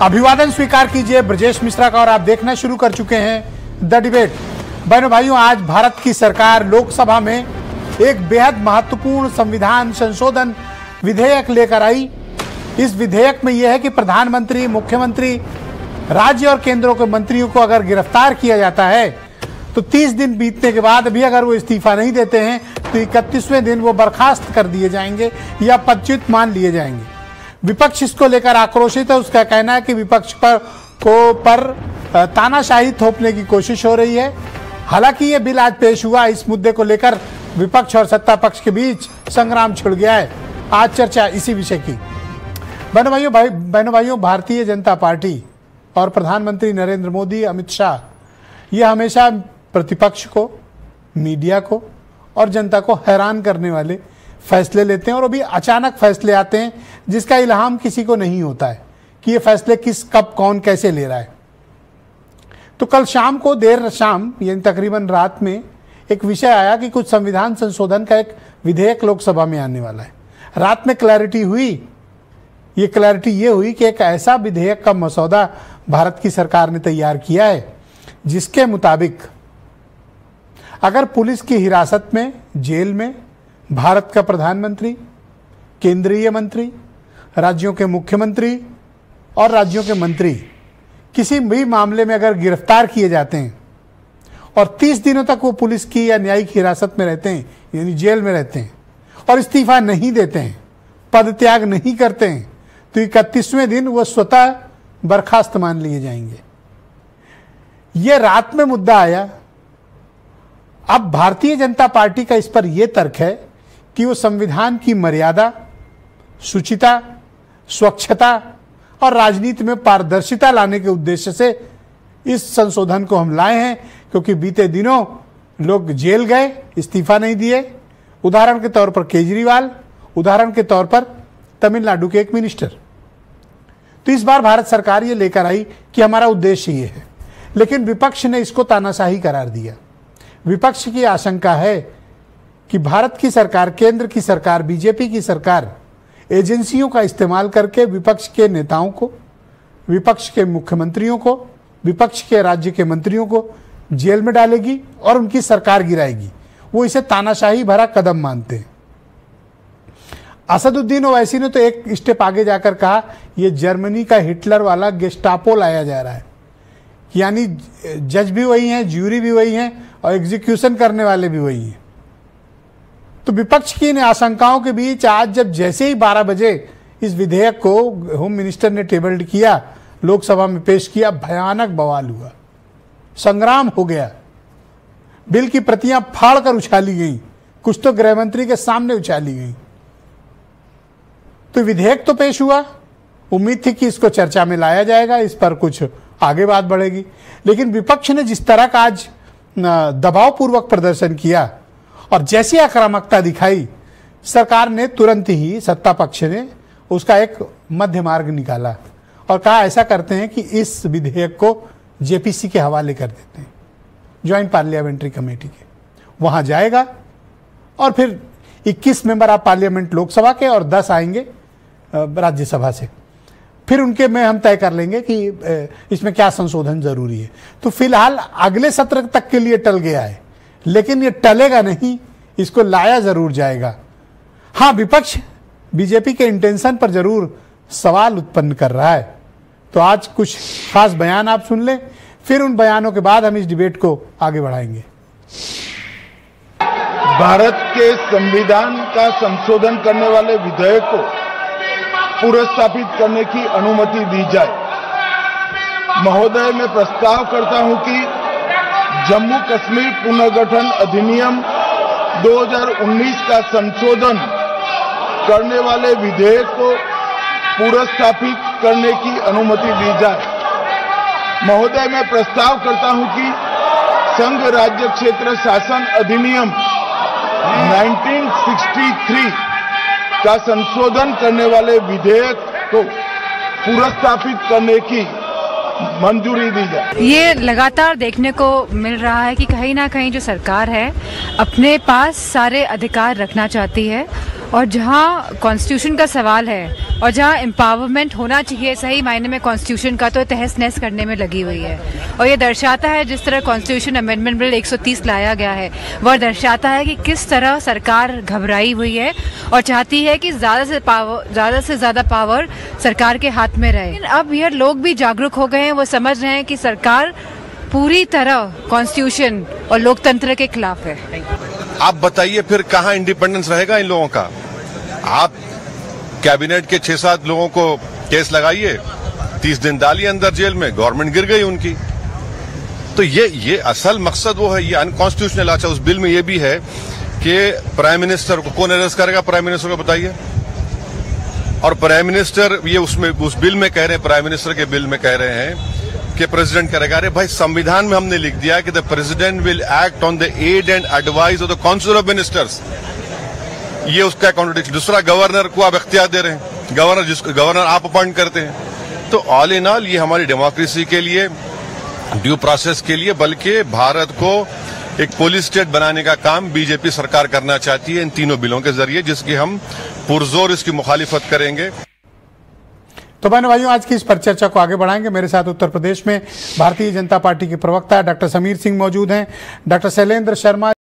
अभिवादन स्वीकार कीजिए ब्रजेश मिश्रा का और आप देखना शुरू कर चुके हैं द डिबेट। बहनों भाइयों, आज भारत की सरकार लोकसभा में एक बेहद महत्वपूर्ण संविधान संशोधन विधेयक लेकर आई। इस विधेयक में यह है कि प्रधानमंत्री, मुख्यमंत्री, राज्य और केंद्रों के मंत्रियों को अगर गिरफ्तार किया जाता है तो 30 दिन बीतने के बाद भी अगर वो इस्तीफा नहीं देते हैं तो 31वें दिन वो बर्खास्त कर दिए जाएंगे या पदच्युत मान लिए जाएंगे। विपक्ष इसको लेकर आक्रोशित है। उसका कहना है कि विपक्ष पर तानाशाही थोपने की कोशिश हो रही है। हालांकि ये बिल आज पेश हुआ, इस मुद्दे को लेकर विपक्ष और सत्ता पक्ष के बीच संग्राम छिड़ गया है। आज चर्चा इसी विषय की। बहनों भाइयों, भारतीय जनता पार्टी और प्रधानमंत्री नरेंद्र मोदी, अमित शाह ये हमेशा प्रतिपक्ष को, मीडिया को और जनता को हैरान करने वाले फैसले लेते हैं और अभी अचानक फैसले आते हैं जिसका इल्हाम किसी को नहीं होता है कि ये फैसले किस, कब, कौन, कैसे ले रहा है। तो कल शाम को, देर शाम यानी तकरीबन रात में एक विषय आया कि कुछ संविधान संशोधन का एक विधेयक लोकसभा में आने वाला है। रात में क्लैरिटी हुई। ये क्लैरिटी ये हुई कि एक ऐसा विधेयक का मसौदा भारत की सरकार ने तैयार किया है जिसके मुताबिक अगर पुलिस की हिरासत में, जेल में भारत का प्रधानमंत्री, केंद्रीय मंत्री, राज्यों के मुख्यमंत्री और राज्यों के मंत्री किसी भी मामले में अगर गिरफ्तार किए जाते हैं और 30 दिनों तक वो पुलिस की या न्यायिक हिरासत में रहते हैं यानी जेल में रहते हैं और इस्तीफा नहीं देते हैं, पद त्याग नहीं करते हैं तो 31वें दिन वो स्वतः बर्खास्त मान लिए जाएंगे। ये रात में मुद्दा आया। अब भारतीय जनता पार्टी का इस पर यह तर्क है कि वो संविधान की मर्यादा, शुचिता, स्वच्छता और राजनीति में पारदर्शिता लाने के उद्देश्य से इस संशोधन को हम लाए हैं, क्योंकि बीते दिनों लोग जेल गए, इस्तीफा नहीं दिए। उदाहरण के तौर पर केजरीवाल, उदाहरण के तौर पर तमिलनाडु के एक मिनिस्टर। तो इस बार भारत सरकार ये लेकर आई कि हमारा उद्देश्य ये है, लेकिन विपक्ष ने इसको तानाशाही करार दिया। विपक्ष की आशंका है कि भारत की सरकार, केंद्र की सरकार, बीजेपी की सरकार एजेंसियों का इस्तेमाल करके विपक्ष के नेताओं को, विपक्ष के मुख्यमंत्रियों को, विपक्ष के राज्य के मंत्रियों को जेल में डालेगी और उनकी सरकार गिराएगी। वो इसे तानाशाही भरा कदम मानते हैं। असदुद्दीन ओवैसी ने तो एक स्टेप आगे जाकर कहा यह जर्मनी का हिटलर वाला गेस्टापो लाया जा रहा है, यानी जज भी वही हैं, ज्यूरी भी वही हैं और एग्जीक्यूशन करने वाले भी वही हैं। तो विपक्ष की इन आशंकाओं के बीच आज जब जैसे ही 12 बजे इस विधेयक को होम मिनिस्टर ने टेबल्ड किया, लोकसभा में पेश किया, भयानक बवाल हुआ, संग्राम हो गया। बिल की प्रतियां फाड़कर उछाली गई, कुछ तो गृह मंत्री के सामने उछाली गई। तो विधेयक तो पेश हुआ, उम्मीद थी कि इसको चर्चा में लाया जाएगा, इस पर कुछ आगे बात बढ़ेगी। लेकिन विपक्ष ने जिस तरह का आज दबावपूर्वक प्रदर्शन किया और जैसी आक्रामकता दिखाई, सरकार ने तुरंत ही, सत्ता पक्ष ने उसका एक मध्य मार्ग निकाला और कहा ऐसा करते हैं कि इस विधेयक को जेपीसी के हवाले कर देते हैं, ज्वाइंट पार्लियामेंट्री कमेटी के। वहां जाएगा और फिर 21 मेंबर ऑफ पार्लियामेंट लोकसभा के और 10 आएंगे राज्यसभा से। फिर उनके में हम तय कर लेंगे कि इसमें क्या संशोधन जरूरी है। तो फिलहाल अगले सत्र तक के लिए टल गया है, लेकिन ये टलेगा नहीं, इसको लाया जरूर जाएगा। हाँ, विपक्ष बीजेपी के इंटेंशन पर जरूर सवाल उत्पन्न कर रहा है। तो आज कुछ खास बयान आप सुन लें, फिर उन बयानों के बाद हम इस डिबेट को आगे बढ़ाएंगे। भारत के संविधान का संशोधन करने वाले विधेयक को पुरस्कृत करने की अनुमति दी जाए। महोदय, मैं प्रस्ताव करता हूं कि जम्मू कश्मीर पुनर्गठन अधिनियम 2019 का संशोधन करने वाले विधेयक को पुरस्कृत करने की अनुमति दी जाए। महोदय, मैं प्रस्ताव करता हूं कि संघ राज्य क्षेत्र शासन अधिनियम 1963 का संशोधन करने वाले विधेयक को पुरस्कृत करने की मंजूरी दी जाए। ये लगातार देखने को मिल रहा है कि कहीं ना कहीं जो सरकार है अपने पास सारे अधिकार रखना चाहती है और जहां कॉन्स्टिट्यूशन का सवाल है और जहाँ एम्पावरमेंट होना चाहिए सही मायने में कॉन्स्टिट्यूशन का, तो तहस नहस करने में लगी हुई है। और ये दर्शाता है, जिस तरह कॉन्स्टिट्यूशन अमेंडमेंट बिल 130 लाया गया है, वह दर्शाता है कि किस तरह सरकार घबराई हुई है और चाहती है कि ज़्यादा से ज़्यादा पावर सरकार के हाथ में रहे। अब ये लोग भी जागरूक हो गए हैं, वो समझ रहे हैं कि सरकार पूरी तरह कॉन्स्टिट्यूशन और लोकतंत्र के खिलाफ है। आप बताइए फिर कहाँ इंडिपेंडेंस रहेगा इन लोगों का? आप कैबिनेट के 6-7 लोगों को केस लगाइए, 30 दिन डालिए अंदर जेल में, गवर्नमेंट गिर गई उनकी। तो ये असल मकसद वो है, ये अनकॉन्स्टिट्यूशनल। अच्छा, उस बिल में ये भी है कि प्राइम मिनिस्टर को कौन अरेस्ट करेगा? प्राइम मिनिस्टर को बताइए। और प्राइम मिनिस्टर ये उसमें उस बिल में कह रहे हैं, प्राइम मिनिस्टर के बिल में कह रहे हैं कि प्रेसिडेंट करेगा। अरे भाई, संविधान में हमने लिख दिया कि the president will act on the aid and advice of the council of ministers. ये उसका कॉन्ट्रडिक्शन। दूसरा, गवर्नर को आप इख्तियार दे रहे हैं, गवर्नर आप अपॉइंट करते हैं। तो ऑल इन ऑल ये हमारी डेमोक्रेसी के लिए, ड्यू प्रोसेस के लिए, बल्कि भारत को एक पुलिस स्टेट बनाने का काम बीजेपी सरकार करना चाहती है इन तीनों बिलों के जरिए, जिसकी हम पुरजोर इसकी मुखालिफत करेंगे। तो बहनों भाइयों, आज की इस परिचर्चा को आगे बढ़ाएंगे। मेरे साथ उत्तर प्रदेश में भारतीय जनता पार्टी के प्रवक्ता डॉक्टर समीर सिंह मौजूद हैं, डॉक्टर शैलेंद्र शर्मा